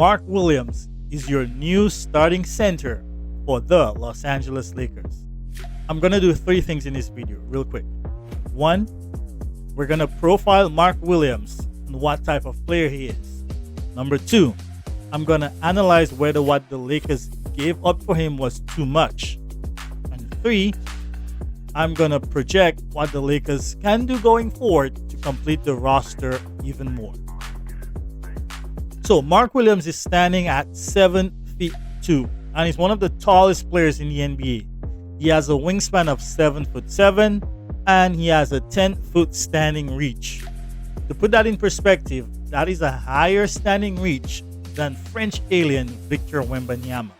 Mark Williams is your new starting center for the Los Angeles Lakers. I'm going to do three things in this video real quick. One, we're going to profile Mark Williams and what type of player he is. Number two, I'm going to analyze whether what the Lakers gave up for him was too much. And three, I'm going to project what the Lakers can do going forward to complete the roster even more. So Mark Williams is standing at 7 feet 2 and he's one of the tallest players in the NBA. He has a wingspan of 7'7" and he has a 10-foot standing reach. To put that in perspective, that is a higher standing reach than French alien Victor Wembanyama.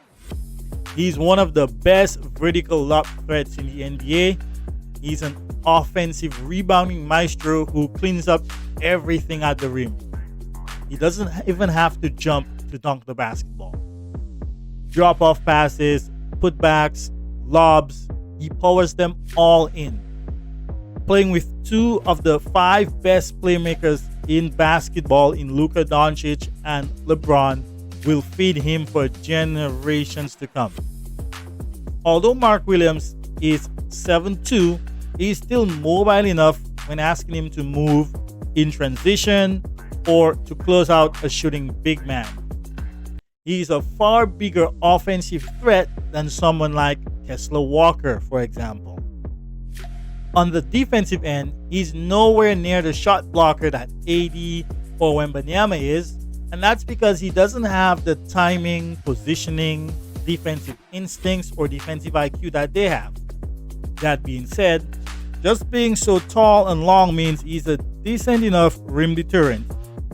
He's one of the best vertical lob threats in the NBA. He's an offensive rebounding maestro who cleans up everything at the rim. He doesn't even have to jump to dunk the basketball. Drop-off passes, putbacks, lobs, he powers them all in. Playing with two of the 5 best playmakers in basketball in Luka Doncic and LeBron will feed him for generations to come. Although Mark Williams is 7'2", he's still mobile enough when asking him to move in transition or to close out a shooting big man. He's a far bigger offensive threat than someone like Kessler Walker, for example. On the defensive end, he's nowhere near the shot blocker that AD or Wembanyama is, and that's because he doesn't have the timing, positioning, defensive instincts, or defensive IQ that they have. That being said, just being so tall and long means he's a decent enough rim deterrent.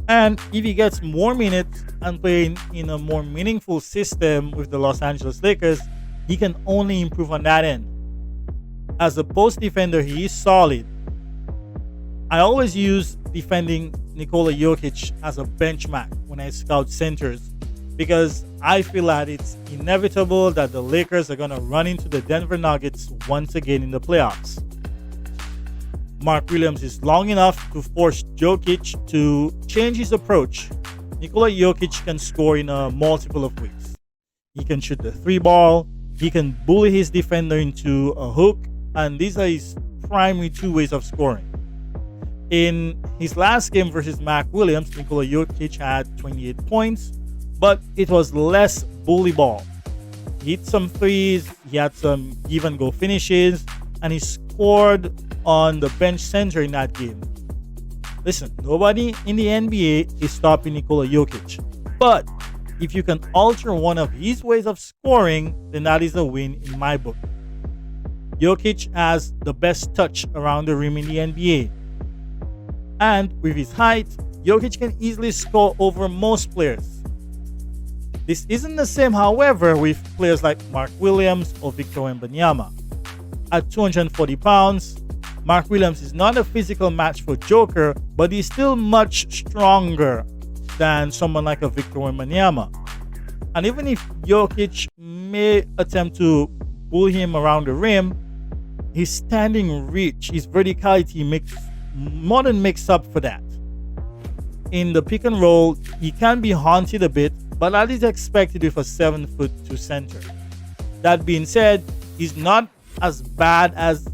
And if he gets more minutes and playing in a more meaningful system with the Los Angeles Lakers, he can only improve on that end. As a post defender, he is solid. I always use defending Nikola Jokic as a benchmark when I scout centers because I feel that it's inevitable that the Lakers are going to run into the Denver Nuggets once again in the playoffs. Mark Williams is long enough to force Jokic to change his approach. Nikola Jokic can score in a multiple of ways. He can shoot the 3-ball, he can bully his defender into a hook, and these are his primary 2 ways of scoring. In his last game versus Mark Williams, Nikola Jokic had 28 points, but it was less bully ball. He hit some threes, he had some give and go finishes, and he scored on the bench center in that game. Listen, nobody in the NBA is stopping Nikola Jokic, but if you can alter one of his ways of scoring, then that is a win in my book. Jokic has the best touch around the rim in the NBA. And with his height, Jokic can easily score over most players. This isn't the same, however, with players like Mark Williams or Victor Wembanyama. At 240 pounds, Mark Williams is not a physical match for Joker, but he's still much stronger than someone like a Victor Wembanyama. And even if Jokic may attempt to pull him around the rim, his standing reach, his verticality more than makes up for that. In the pick and roll, he can be haunted a bit, but that is expected with a 7'2" center. That being said, he's not as bad as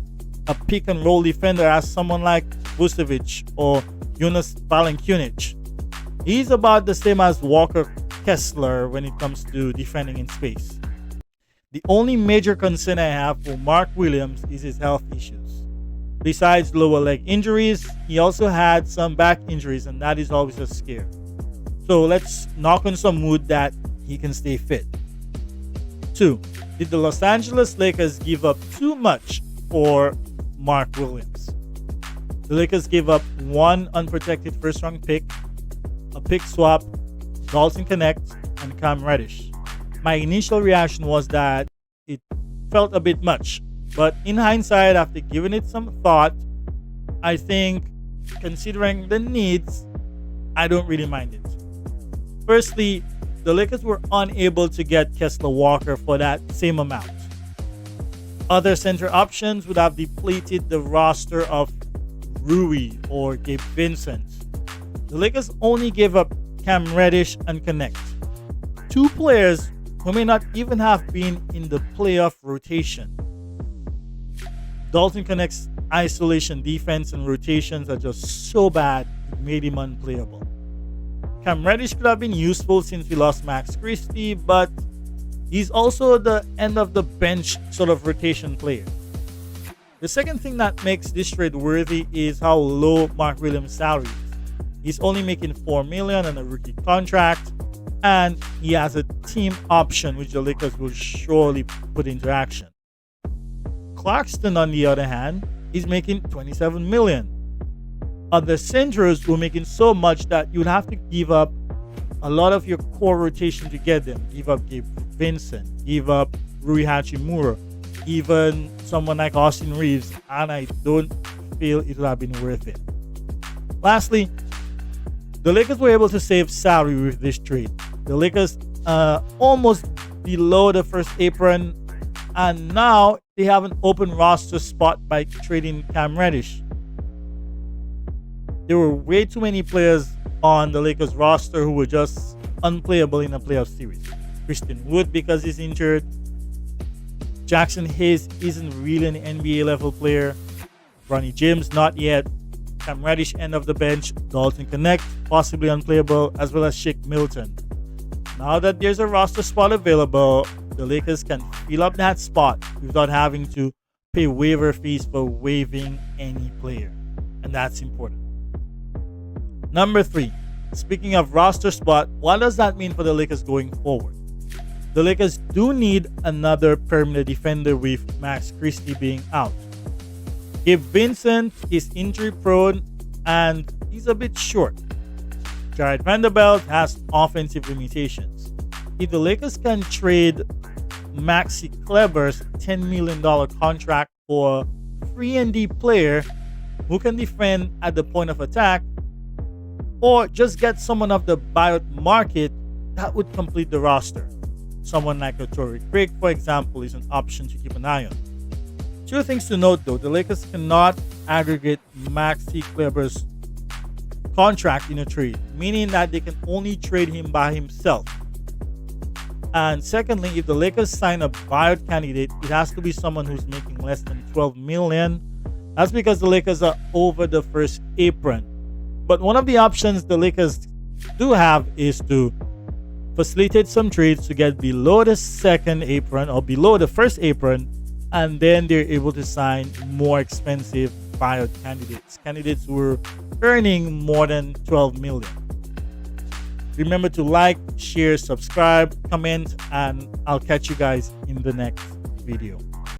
a pick and roll defender as someone like Vucevic or Jonas Valanciunas. He's about the same as Walker Kessler when it comes to defending in space. The only major concern I have for Mark Williams is his health issues. Besides lower leg injuries, he also had some back injuries, and that is always a scare. So let's knock on some wood that he can stay fit. 2. Did the Los Angeles Lakers give up too much for Mark Williams? The Lakers gave up 1 unprotected first-round pick, a pick swap, Dalton Connect, and Cam Reddish. My initial reaction was that it felt a bit much, but in hindsight, after giving it some thought, I think, considering the needs, I don't really mind it. Firstly, the Lakers were unable to get Kessler Walker for that same amount. Other center options would have depleted the roster of Rui or Gabe Vincent. The Lakers only gave up Cam Reddish and Connect. two players who may not even have been in the playoff rotation. Dalton Connect's isolation defense and rotations are just so bad, it made him unplayable. Cam Reddish could have been useful since we lost Max Christie, but he's also the end of the bench sort of rotation player. The second thing that makes this trade worthy is how low Mark Williams' salary is. He's only making $4 million on a rookie contract, and he has a team option which the Lakers will surely put into action. Clarkson, on the other hand, is making $27 million. Other centers were making so much that you'd have to give up a lot of your core rotation to get them. Give up Gabe Vincent, give up Rui Hachimura, even someone like Austin Reeves, and I don't feel it would have been worth it. Lastly, the Lakers were able to save salary with this trade. The Lakers almost below the first apron, and now they have an open roster spot by trading Cam Reddish. There were way too many players on the Lakers roster who were just unplayable in a playoff series. Christian Wood, because he's injured. Jackson Hayes isn't really an NBA level player. Bronny James, not yet. Cam Reddish, end of the bench. Dalton Connect, possibly unplayable, as well as Shake Milton. Now that there's a roster spot available, the Lakers can fill up that spot without having to pay waiver fees for waiving any player. And that's important. Number 3, speaking of roster spot, what does that mean for the Lakers going forward? The Lakers do need another perimeter defender with Max Christie being out. Gabe Vincent is injury prone and he's a bit short. Jared Vanderbilt has offensive limitations. If the Lakers can trade Maxi Kleber's $10 million contract for a 3-and-D player who can defend at the point of attack, or just get someone off the buyout market, that would complete the roster. Someone like a Torrey Craig, for example, is an option to keep an eye on. Two things to note though, the Lakers cannot aggregate Maxi Kleber's contract in a trade, meaning that they can only trade him by himself. And secondly, if the Lakers sign a buyout candidate, it has to be someone who's making less than $12 million. That's because the Lakers are over the first apron. But one of the options the Lakers do have is to facilitate some trades to get below the second apron or below the first apron, and then they're able to sign more expensive buyout candidates who are earning more than $12 million. Remember to like, share, subscribe, comment, and I'll catch you guys in the next video.